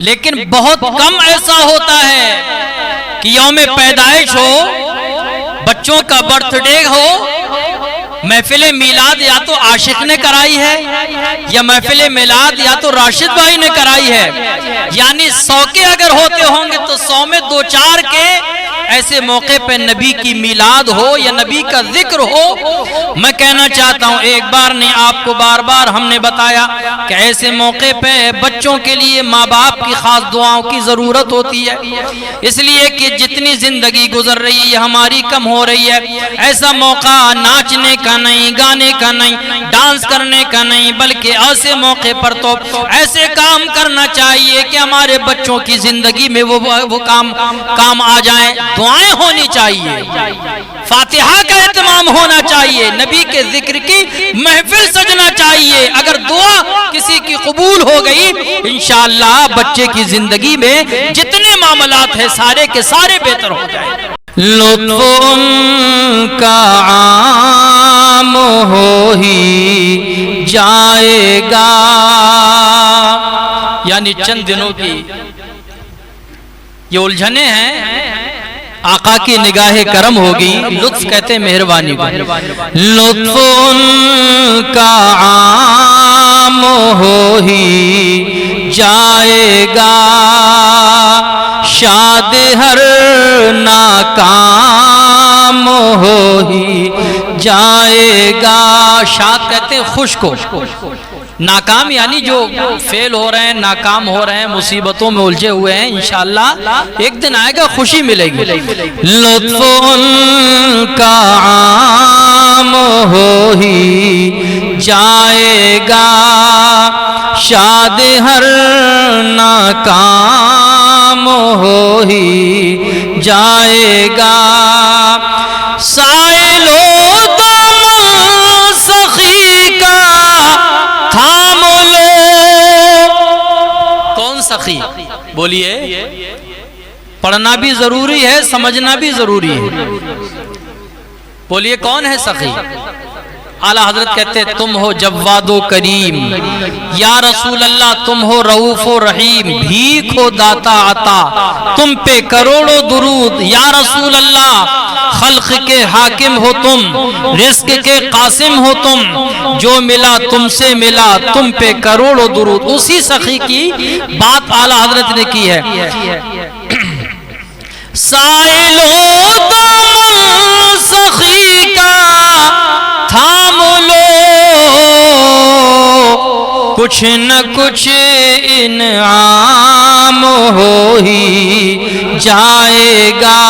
لیکن بہت کم ایسا ہوتا ہے کہ یوم پیدائش ہو، بچوں کا برتھ ڈے ہو، محفل میلاد یا تو عاشق نے کرائی ہے یا محفل میلاد یا تو راشد بھائی نے کرائی ہے، یعنی 100 کے اگر ہوتے ہوں گے تو 100 میں 2-4 کے ایسے موقع پہ نبی کی میلاد ہو یا نبی کا ذکر ہو۔ میں کہنا چاہتا ہوں، ایک بار نہیں آپ کو بار بار ہم نے بتایا کہ ایسے موقع پہ بچوں کے لیے ماں باپ کی خاص دعاؤں کی ضرورت ہوتی ہے، اس لیے کہ جتنی زندگی گزر رہی ہے ہماری کم ہو رہی ہے۔ ایسا موقع ناچنے کا نہیں، گانے کا نہیں، ڈانس کرنے کا نہیں، بلکہ ایسے موقع پر تو ایسے کام کرنا چاہیے کہ ہمارے بچوں کی زندگی میں وہ کام آ جائیں۔ دعائیں ہونی چاہیے، فاتحہ کا اہتمام ہونا چاہیے، نبی کے ذکر کی محفل سجنا چاہیے۔ اگر دعا کسی کی قبول ہو گئی انشاءاللہ بچے کی زندگی میں جتنے معاملات ہیں سارے کے سارے بہتر ہو جائیں۔ لطف ان کا عام ہو ہی جائے گا، یعنی چند دنوں کی یہ الجھنیں ہیں، آقا کی نگاہ کرم ہوگی، لطف کہتے ہیں مہربانی کو۔ لطف ان کا عام ہو ہی جائے گا، شاد ہر ناکام ہو ہی جائے گا۔ شاد کہتے ہیں خوش کو، ناکام یعنی جو فیل ہو رہے ہیں، ناکام ہو رہے ہیں، مصیبتوں میں الجھے ہوئے ہیں، انشاءاللہ ایک دن آئے گا خوشی ملے گی۔ لطف ان کا عام ہو ہی جائے گا، شاد ہر ناکام ہو ہی جائے گا۔ سائلو سخی بولیے، پڑھنا بھی ضروری ہے، سمجھنا بھی ضروری ہے۔ بولیے کون ہے سخی؟ اعلیٰ حضرت کہتے ہیں تم ہو جواد و کریم، یا رسول اللہ تم ہو رؤوف و رحیم، بھیک ہو داتا عطا، تم پہ کروڑوں درود، یا رسول اللہ خلق کے حاکم ہو تم، رزق کے قاسم ہو تم، جو ملا تم سے ملا، تم پہ کروڑوں درود۔ اسی سخی کی بات اعلیٰ حضرت نے کی ہے۔ سائلو دم سخی کا تھام لو، کچھ نہ کچھ انعام ہو ہی جائے گا،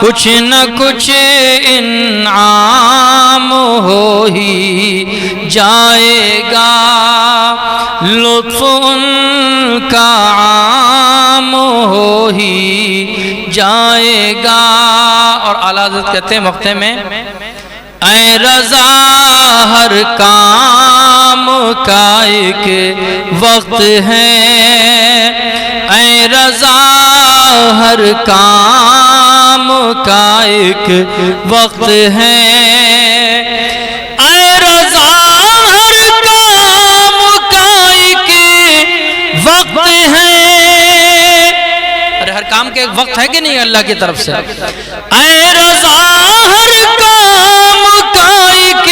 کچھ نہ کچھ انعام ہو ہی جائے گا۔ لطف ان کا عام ہو ہی جائے گا۔ اور اعلیٰ حضرت کہتے ہیں مقطع میں، اے رضا ہر کام کا ایک وقت ہے، اے رضا ہر کام کا ایک وقت ہے، اے رضا ہر کام کا ایک وقت ہے۔ ارے ہر کام کا ایک وقت ہے کہ نہیں اللہ کی طرف سے؟ اے رضا ہر کام کا ایک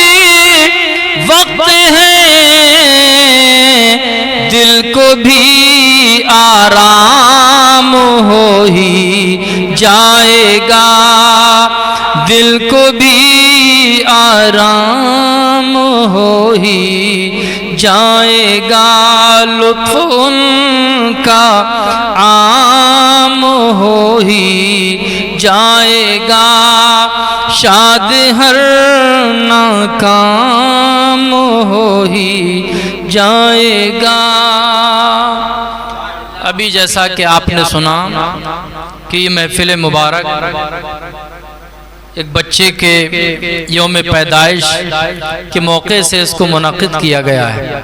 وقت ہے، دل کو بھی آرام ہو ہی جائے گا، دل کو بھی آرام ہو ہی جائے گا۔ لطف ان کا عام ہو ہی جائے گا، شاد ہر ناکام ہو ہی جائے گا۔ ابھی جیسا کہ آپ نے سنا کہ یہ محفل مبارک ایک بچے کے یوم پیدائش کے موقع سے اس کو منعقد کیا گیا ہے،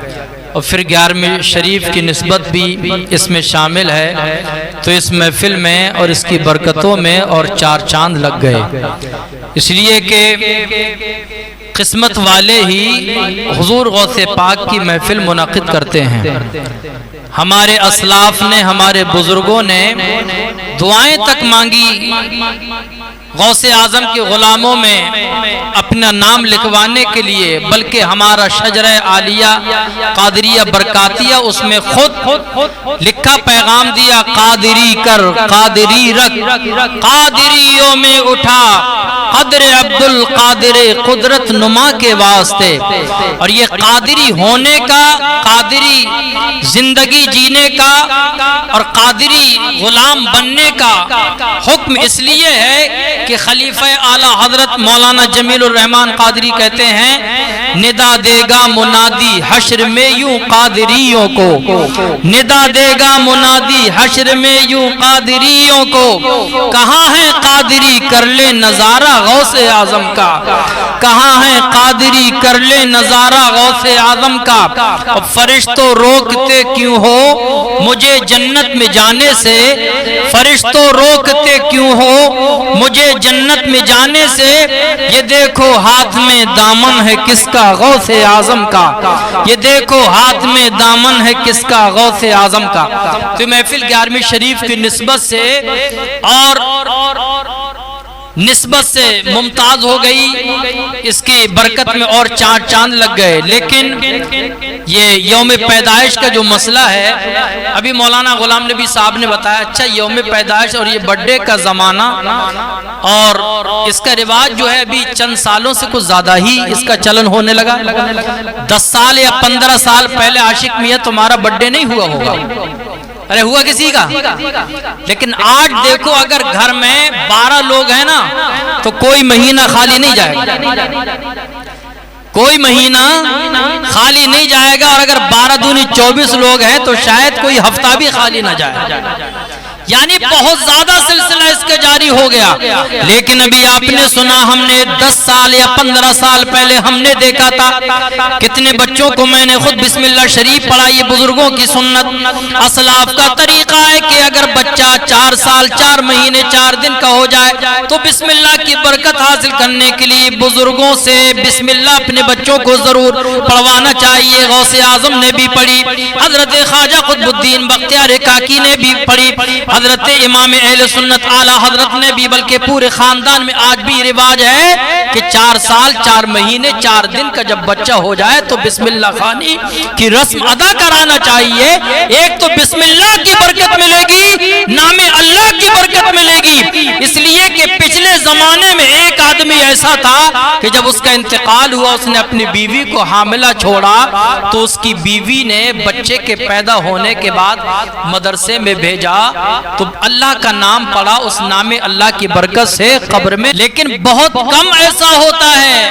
اور پھر 11ویں شریف کی نسبت بھی اس میں شامل ہے، تو اس محفل میں اور اس کی برکتوں میں اور 4 چاند لگ گئے، اس لیے کہ قسمت والے ہی حضور غوث پاک کی محفل منعقد کرتے ہیں۔ ہمارے اسلاف نے، ہمارے بزرگوں نے دعائیں تک مانگی غوث اعظم کے غلاموں میں اپنا نام لکھوانے کے لیے، بلکہ ہمارا شجرہ عالیہ قادریہ برکاتیہ اس میں خود لکھا پیغام دیا، قادری کر قادری رکھ، قادریوں میں اٹھا قدر عبد القادر قدرت نما کے واسطے۔ اور یہ قادری ہونے کا، قادری زندگی جینے کا اور قادری غلام بننے کا حکم اس لیے ہے کہ خلیفہ اعلیٰ حضرت مولانا جمیل الرحمن قادری کہتے ہیں، ندا دے گا منادی حشر میں یوں قادریوں کو، ندا دے گا منادی حشر میں یوں قادریوں کو، کہاں ہے قادری کر لے نظارہ غوث اعظم کا، کہاں ہے قادری کر لے نظارہ غوث اعظم کا، فرشتوں روکتے کیوں ہو مجھے جنت میں جانے سے، فرشتوں روکتے کیوں ہو مجھے جنت میں جانے سے، یہ دیکھو ہاتھ میں دامن ہے کس کا غوث اعظم کا، یہ دیکھو ہاتھ میں دامن ہے کس کا غوث اعظم کا۔ تو محفل 11ویں شریف کی نسبت سے اور نسبت سے ممتاز ہو گئی، اس کی برکت میں اور چار چاند لگ گئے۔ لیکن یہ یوم پیدائش کا جو مسئلہ ہے، ابھی مولانا غلام نبی صاحب نے بتایا، اچھا یوم پیدائش اور یہ برتھڈے کا زمانہ اور اس کا رواج جو ہے ابھی چند سالوں سے کچھ زیادہ ہی اس کا چلن ہونے لگا۔ 10 سال یا 15 سال پہلے عاشق میاں تمہارا برتھڈے نہیں ہوا ہوگا، ارے ہوا کسی کا، لیکن آج دیکھو اگر گھر میں 12 لوگ ہیں نا تو کوئی مہینہ خالی نہیں جائے گا، کوئی مہینہ خالی نہیں جائے گا، اور اگر 12 دونی 24 لوگ ہیں تو شاید کوئی ہفتہ بھی خالی نہ جائے، یعنی بہت زیادہ سلسلہ اس کے جاری ہو گیا۔ لیکن ابھی آپ نے سنا، ہم نے 10 سال یا 15 سال پہلے ہم نے دیکھا تھا کتنے بچوں کو میں نے خود بسم اللہ شریف پڑھائی، بزرگوں کی سنت اسلاف کا طریقہ ہے کہ اگر بچہ 4 سال 4 مہینے 4 دن کا ہو جائے تو بسم اللہ کی برکت حاصل کرنے کے لیے بزرگوں سے بسم اللہ اپنے بچوں کو ضرور پڑھوانا چاہیے۔ غوث اعظم نے بھی پڑھی، حضرت خواجہ قطب الدین بختیار کاکی نے بھی پڑھی، حضرت امام اہل سنت اعلیٰ حضرت نے بھی، بلکہ پورے خاندان میں آج بھی رواج ہے کہ 4 سال 4 مہینے 4 دن کا جب بچہ ہو جائے تو بسم اللہ خوانی کی رسم ادا کرانا چاہیے۔ ایک تو بسم اللہ کی برکت ملے گی، نام اللہ کی برکت ملے گی، اس لیے کہ پچھلے زمانے میں ایک آدمی ایسا تھا کہ جب اس کا انتقال ہوا اس نے اپنی بیوی کو حاملہ چھوڑا تو اس کی بیوی نے بچے کے پیدا ہونے کے بعد مدرسے میں بھیجا تو اللہ کا نام پڑھا، اس نام اللہ کی برکت سے قبر میں۔ لیکن بہت کم ایسا ہوتا ہے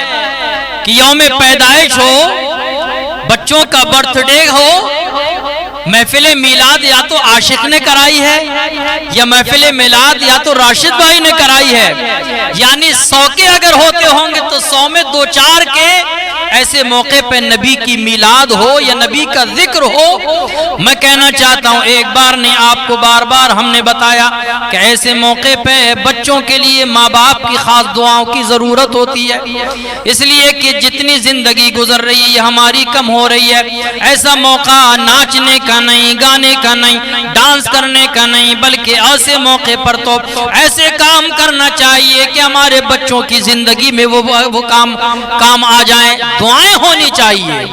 کہ یوم پیدائش ہو، بچوں کا برتھ ڈے ہو، محفل میلاد یا تو عاشق نے کرائی ہے یا محفل میلاد یا تو راشد بھائی نے کرائی ہے، یعنی 100 کے اگر ہوتے ہوں گے تو 100 میں 2-4 کے ایسے موقع پہ نبی کی میلاد ہو یا نبی کا ذکر ہو۔ میں کہنا چاہتا ہوں، ایک بار نہیں آپ کو بار بار ہم نے بتایا کہ ایسے موقع پہ بچوں کے لیے ماں باپ کی خاص دعاؤں کی ضرورت ہوتی ہے، اس لیے کہ جتنی زندگی گزر رہی ہے ہماری کم ہو رہی ہے۔ ایسا موقع ناچنے کا نہیں، گانے کا نہیں، ڈانس کرنے کا نہیں، بلکہ ایسے موقع پر تو ایسے کام کرنا چاہیے کہ ہمارے بچوں کی زندگی میں وہ کام آ جائیں۔ دعائیں ہونی چاہیے،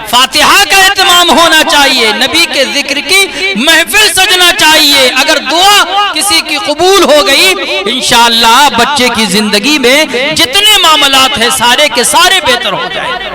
فاتحہ کا اہتمام ہونا چاہیے، نبی کے ذکر کی محفل سجنا چاہیے۔ اگر دعا کسی کی قبول ہو گئی انشاءاللہ بچے کی زندگی میں جتنے معاملات ہیں سارے کے سارے بہتر ہو جائیں۔